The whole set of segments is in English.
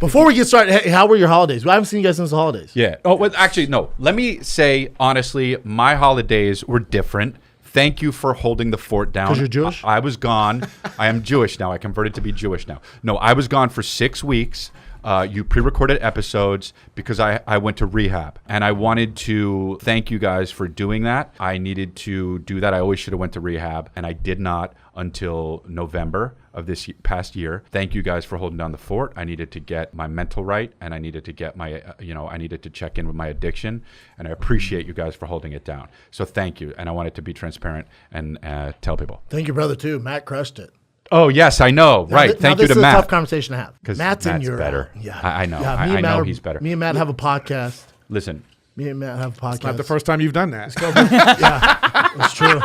Before we get started, hey, how were your holidays? I haven't seen you guys since the holidays. Yeah. Oh, well, actually, no. Let me say, honestly, my holidays were different. Thank you for holding the fort down. Because you're Jewish? I was gone. I am Jewish now. I converted to be Jewish now. No, I was gone for 6 weeks. You pre-recorded episodes because I went to rehab. And I wanted to thank you guys for doing that. I needed to do that. I always should have went to rehab, and I did not until November of this past year. Thank you guys for holding down the fort. I needed to get my mental right, and I needed to get my, I needed to check in with my addiction, and I appreciate you guys for holding it down. So thank you, and I wanted to be transparent and tell people. Thank you, brother, too. Matt crushed it. Oh, yes, I know. Right. Thank you to Matt. This is a tough conversation to have. Because Matt's in your better. Yeah. I know. Yeah, I know he's better. Me and Matt have a podcast. Listen. Me and Matt have a podcast. It's not the first time you've done that. Yeah, it's true.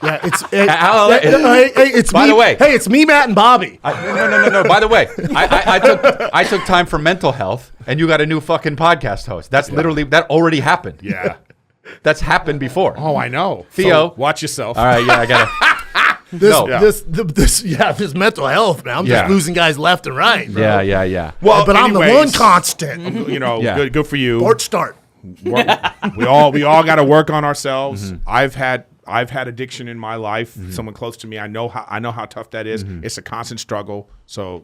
Yeah, it's by me. the way, hey, it's me, Matt, and Bobby. No. By the way, I took time for mental health, and you got a new fucking podcast host. That's literally that already happened. Yeah, that's happened before. Oh, I know. Theo, so watch yourself. All right, yeah, I gotta. This mental health, man. I'm just losing guys left and right. Bro. Yeah. Well, but anyways, I'm the one constant. Good for you. Port start. We all got to work on ourselves. Mm-hmm. I've had addiction in my life. Mm-hmm. Someone close to me. I know how tough that is. Mm-hmm. It's a constant struggle. So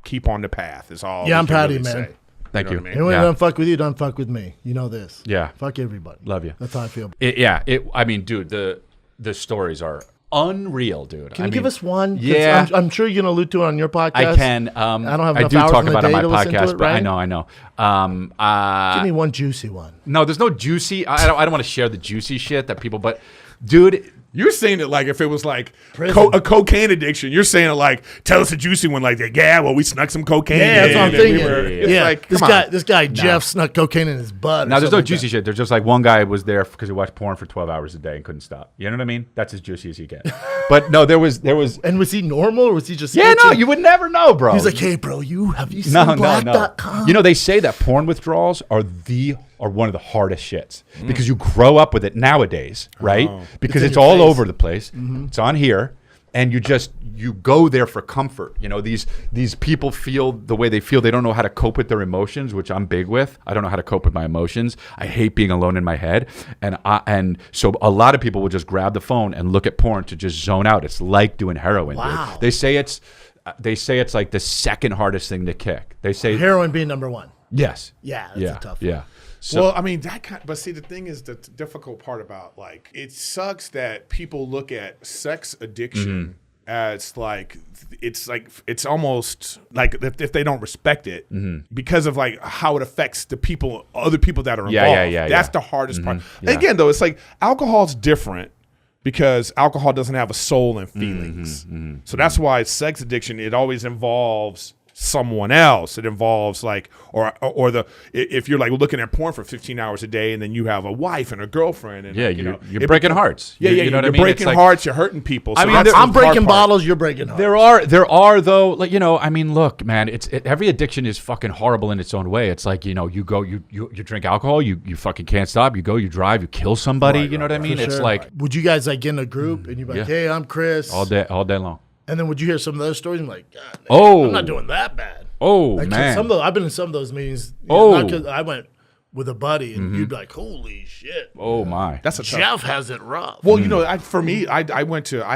keep on the path. Is all. Yeah, I'm proud of you, man. Say. Thank you. I mean? Anyone don't fuck with you, don't fuck with me. You know this. Yeah. Fuck everybody. Love you. That's how I feel. I mean, dude, the stories are unreal, dude. Can you give us one? Yeah. I'm sure you're going to allude to it on your podcast. I can. I don't have enough I do hours talk in the about it on day my to listen to podcast, it, but right? I know. Give me one juicy one. No, there's no juicy. I don't want to share the juicy shit that people, but dude. You're saying it like if it was like a cocaine addiction. You're saying it like, tell us a juicy one like that. Yeah, well, we snuck some cocaine. Yeah, that's what I'm thinking. Like, this guy Jeff snuck cocaine in his butt. Now, there's no juicy shit. There's just like one guy was there because he watched porn for 12 hours a day and couldn't stop. You know what I mean? That's as juicy as you get. But no, there was. And was he normal or was he just? Yeah, no, you would never know, bro. He's like, hey, bro, have you seen black.com? You know, they say that porn withdrawals are one of the hardest shits because you grow up with it nowadays, right? Because it's all over the place. Mm-hmm. It's on here, and you go there for comfort. These people feel the way they feel. They don't know how to cope with their emotions, which I'm big with. I don't know how to cope with my emotions. I hate being alone in my head, and so a lot of people will just grab the phone and look at porn to just zone out. It's like doing heroin. Wow. Dude. They say it's like the second hardest thing to kick. They say heroin being number one. Yes. Yeah. That's a tough one. Yeah. So, well, I mean, but see, the thing is, the difficult part about it sucks that people look at sex addiction as it's almost like if they don't respect it because of how it affects the other people that are involved. That's the hardest part. Yeah. Again, though, it's like alcohol's different because alcohol doesn't have a soul and feelings. So that's why sex addiction, it always involves someone else. It involves if you're looking at porn for 15 hours a day and then you have a wife and a girlfriend and you're breaking hearts. You know what I mean? Breaking hearts, you're hurting people. So I'm breaking bottles, you're breaking hearts. There are though, I mean, look, man, every addiction is fucking horrible in its own way. It's like, you go, you drink alcohol, you fucking can't stop, you go, you drive, you kill somebody, you know what I mean? It's like, would you guys get in a group and you'd be like, hey, I'm Chris. All day long. And then would you hear some of those stories? I'm like, God, I'm not doing that bad. Oh, man. I've been in some of those meetings. Not 'cause I went with a buddy, and you'd be like, holy shit. Oh, my. That's Jeff has it rough. Well, for me, I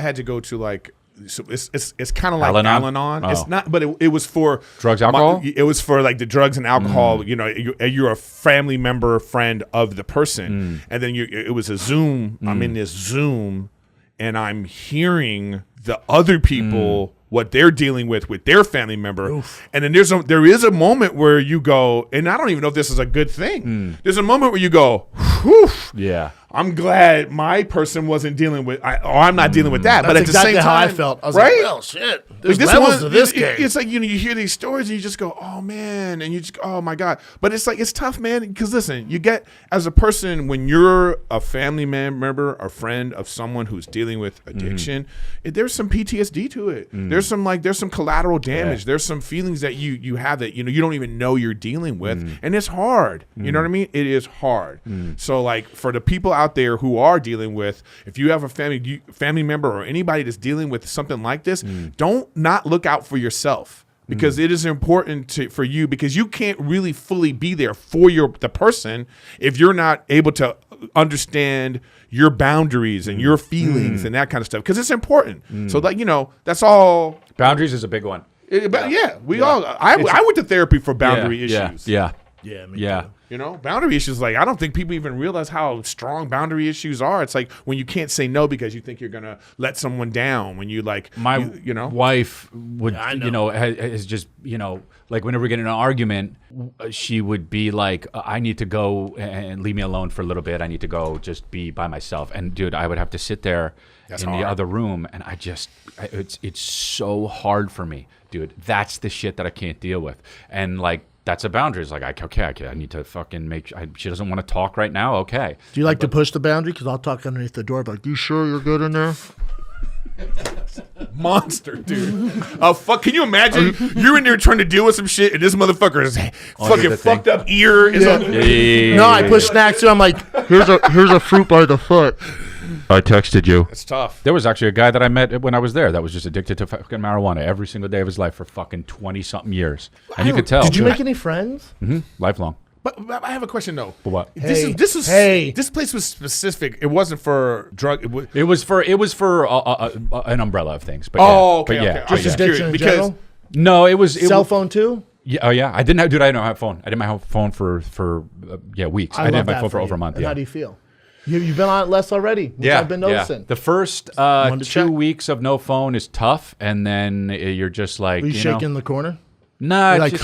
had to go to so it's kind of like Al-Anon. It's not, but it was for drugs, alcohol. It was for the drugs and alcohol. You're a family member, friend of the person, and then it was a Zoom. I'm in this Zoom, and I'm hearing the other people what they're dealing with their family member. Oof. And then there is a moment where you go, and I don't even know if this is a good thing. There's a moment where you go, whew. Yeah. I'm glad my person wasn't dealing with, I'm not dealing with that. That's but at exactly the same time, how I felt. I was right? like, well, shit. There's levels to this game. It's like, you hear these stories and you just go, oh, man. And you just go, oh, my God. But it's it's tough, man. Because listen, you get, as a person, when you're a family member or friend of someone who's dealing with addiction, there's some PTSD to it. There's some collateral damage. Yeah. There's some feelings that you have that, you don't even know you're dealing with. And it's hard. You know what I mean? It is hard. So for the people out there who are dealing with, if you have a family member or anybody that's dealing with something like this, don't not look out for yourself. because it is important for you, because you can't really fully be there for the person if you're not able to understand your boundaries and your feelings and that kind of stuff, because it's important. So like, that's all. Boundaries is a big one. I went to therapy for boundary issues. Yeah, me too. Boundary issues, like, I don't think people even realize how strong boundary issues are. It's like when you can't say no because you think you're going to let someone down, when you like, my wife would, has just, like whenever we get in an argument, she would be like, I need to go and leave me alone for a little bit. I need to go just be by myself. And dude, I would have to sit there the other room, and it's so hard for me, dude. That's the shit that I can't deal with. And like, that's a boundary. It's like, I need to fucking make sure. She doesn't want to talk right now. Okay. Do you like to push the boundary? Because I'll talk underneath the door. But you sure you're good in there? Monster, dude. Fuck. Can you imagine you're in there trying to deal with some shit, and this motherfucker's fucking fucked up ear is on. No, I push snacks too. I'm like, here's a fruit by the foot. I texted you. It's tough. There was actually a guy that I met when I was there that was just addicted to fucking marijuana every single day of his life for fucking 20-something years. And you could tell. Did you make any friends? Mm-hmm. Lifelong. But I have a question though. For what? This place was specific. It wasn't for drug. It was for an umbrella of things. But okay. Just addiction in general? No, it was cell phone too. Yeah, oh yeah. I didn't have a phone. I didn't have a phone for weeks. I didn't have my phone for over a month. And how do you feel? You've been on it less already, which I've been noticing. Yeah. The first 2 weeks of no phone is tough, and then you're just like, Are you shaking the corner? Nah, like,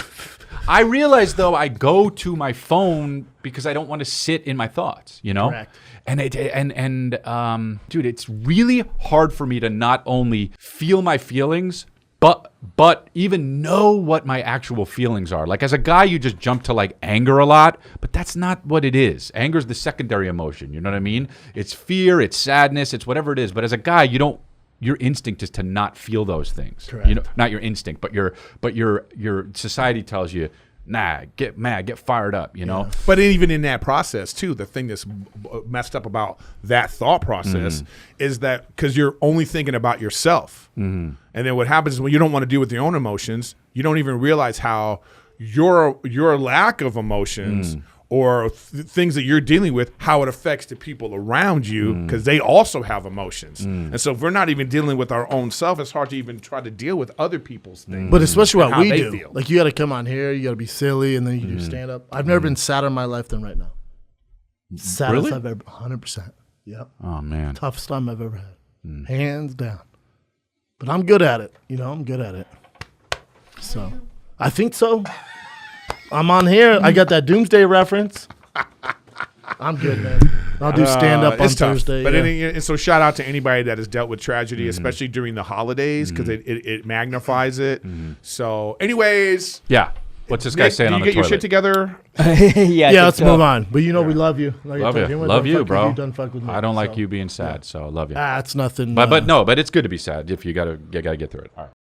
I realize though I go to my phone because I don't want to sit in my thoughts, Correct. And dude, it's really hard for me to not only feel my feelings, but even know what my actual feelings are. Like as a guy, you just jump to like anger a lot, but that's not what it is. Anger is the secondary emotion. You know what I mean? It's fear, it's sadness, it's whatever it is. But as a guy, your instinct is to not feel those things. Correct. Not your instinct, but your society tells you, nah, get mad, get fired up, Yeah. But even in that process too, the thing that's messed up about that thought process is that because you're only thinking about yourself. And then what happens is when you don't want to deal with your own emotions, you don't even realize how your lack of emotions or things that you're dealing with, how it affects the people around you, because they also have emotions. And so if we're not even dealing with our own self, it's hard to even try to deal with other people's things. But especially what we do. Feel. Like you got to come on here, you got to be silly, and then you do stand up. I've never been sadder in my life than right now. Saddest I've ever, 100%. Yep. Oh man, toughest time I've ever had, hands down. But I'm good at it. I'm good at it. So I think so. I'm on here. I got that Doomsday reference. I'm good, man. I'll do stand up on Thursday. But and so shout out to anybody that has dealt with tragedy, especially during the holidays, because it magnifies it. So, anyways, yeah. What's this guy saying on the toilet? You get your shit together? Yeah, let's move on. But we love you. Like love you, bro. You done fuck with me, I don't like you being sad, so I love you. It's nothing. But it's good to be sad if you gotta get through it. All right.